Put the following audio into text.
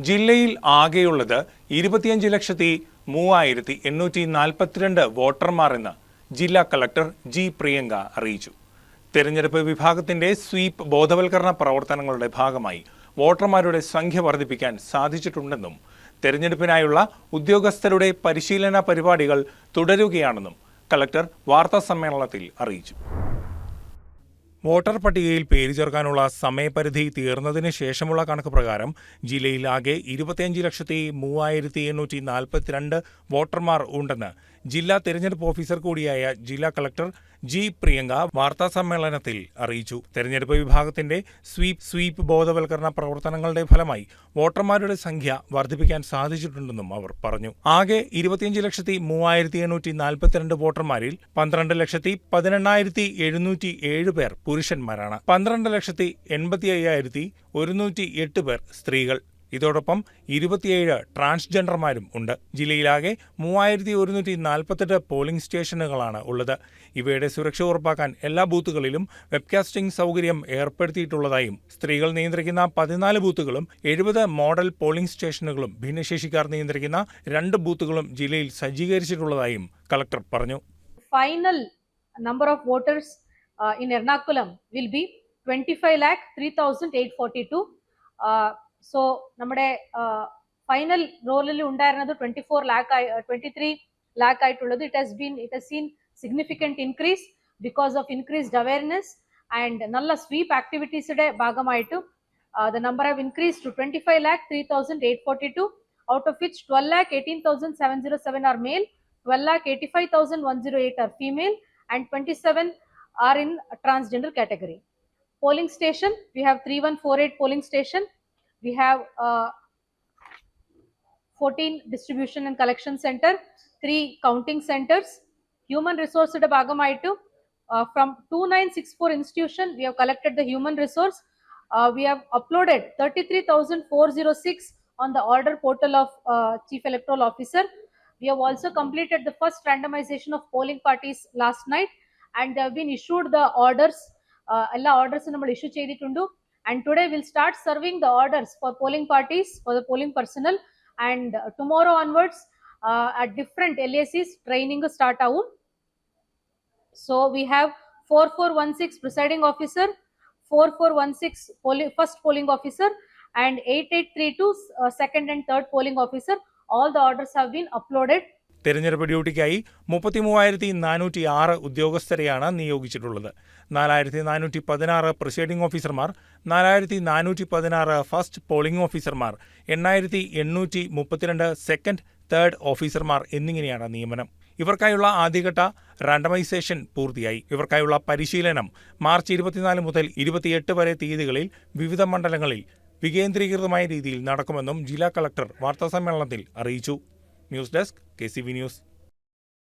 ജില്ലയിൽ ആകെയുള്ളത് 25,03,842 വോട്ടർമാരെന്ന് ജില്ലാ കളക്ടർ ജി പ്രിയങ്ക അറിയിച്ചു. തെരഞ്ഞെടുപ്പ് വിഭാഗത്തിന്റെ സ്വീപ് ബോധവൽക്കരണ പ്രവർത്തനങ്ങളുടെ ഭാഗമായി വോട്ടർമാരുടെ സംഖ്യ വർദ്ധിപ്പിക്കാൻ സാധിച്ചിട്ടുണ്ടെന്നും തെരഞ്ഞെടുപ്പിനായുള്ള ഉദ്യോഗസ്ഥരുടെ പരിശീലന പരിപാടികൾ തുടരുകയാണെന്നും കളക്ടർ വാർത്താസമ്മേളനത്തിൽ അറിയിച്ചു. വോട്ടർ പട്ടികയിൽ പേര് ചേർക്കാനുള്ള സമയപരിധി തീർന്നതിന് ശേഷമുള്ള കണക്ക് പ്രകാരം ജില്ലയിൽ ആകെ 25,03,842 വോട്ടർമാർ ഉണ്ടെന്ന് ജില്ലാ തെരഞ്ഞെടുപ്പ് ഓഫീസർ കൂടിയായ ജില്ലാ കളക്ടർ ജി പ്രിയങ്ക വാർത്താസമ്മേളനത്തിൽ അറിയിച്ചു. തെരഞ്ഞെടുപ്പ് വിഭാഗത്തിന്റെ സ്വീപ് ബോധവൽക്കരണ പ്രവർത്തനങ്ങളുടെ ഫലമായി വോട്ടർമാരുടെ സംഖ്യ വർദ്ധിപ്പിക്കാൻ സാധിച്ചിട്ടുണ്ടെന്നും അവർ പറഞ്ഞു. ആകെ 25,03,842 വോട്ടർമാരിൽ 12,18,707 പേർ പുരുഷന്മാരാണ്. 12,85,108 പേർ സ്ത്രീകൾ. ഇതോടൊപ്പം 27 ട്രാൻസ്ജെൻഡർമാരും ഉണ്ട്. ജില്ലയിലാകെ 3,148 പോളിംഗ് സ്റ്റേഷനുകളാണ് ഉള്ളത്. ഇവയുടെ സുരക്ഷ ഉറപ്പാക്കാൻ എല്ലാ ബൂത്തുകളിലും വെബ്കാസ്റ്റിംഗ് സൗകര്യം ഏർപ്പെടുത്തിയിട്ടുള്ളതായും സ്ത്രീകൾ നിയന്ത്രിക്കുന്ന 14 ബൂത്തുകളും 70 മോഡൽ പോളിംഗ് സ്റ്റേഷനുകളും ഭിന്നശേഷിക്കാർ നിയന്ത്രിക്കുന്ന 2 ബൂത്തുകളും ജില്ലയിൽ സജ്ജീകരിച്ചിട്ടുള്ളതായും കളക്ടർ പറഞ്ഞു. Final number of voters in Ernakulam will be 25,03,842. So നമ്മുടെ ഫൈനൽ റോളിൽ ഉണ്ടായിരുന്നത് 23 lakh ആയിട്ടുള്ളത്. It has seen significant increase because of increased awareness and നല്ല സ്വീപ് ആക്ടിവിറ്റീസിന്റെ ഭാഗമായിട്ട് the number have increased to 25,03,842, out of which 12,18,707 are male, 12,85,108 are female, and 27 are in transgender category. Polling station, we have 3148 polling station. We have 14 distribution and collection center, 3 counting centers. Human resource bhagamaitu from 2964 institution we have collected the human resource. We have uploaded 33,406 on the order portal of Chief Electoral Officer. We have also completed the first randomization of polling parties last night, and they have been issued the orders. All orders we issue cheyidittundu, and today we'll start serving the orders for polling parties, for the polling personnel, and tomorrow onwards at different LACs training start avum. So we have 4416 presiding officer, 4416 first polling officer, and 8832 second and third polling officer. All the orders have been uploaded. തെരഞ്ഞെടുപ്പ് ഡ്യൂട്ടിക്കായി 33,406 ഉദ്യോഗസ്ഥരെയാണ് നിയോഗിച്ചിട്ടുള്ളത്. 4,416 presiding ഓഫീസർമാർ, 4,416 first polling ഓഫീസർമാർ, 8,832 second, third ഓഫീസർമാർ എന്നിങ്ങനെയാണ് നിയമനം. ഇവർക്കായുള്ള ആദ്യഘട്ട randomisation പൂർത്തിയായി. ഇവർക്കായുള്ള പരിശീലനം March 24 മുതൽ 28 വരെ തീയതികളിൽ വിവിധ മണ്ഡലങ്ങളിൽ വികേന്ദ്രീകൃതമായ രീതിയിൽ നടക്കുമെന്നും ജില്ലാ കളക്ടർ വാർത്താസമ്മേളനത്തിൽ അറിയിച്ചു. News desk KCV news.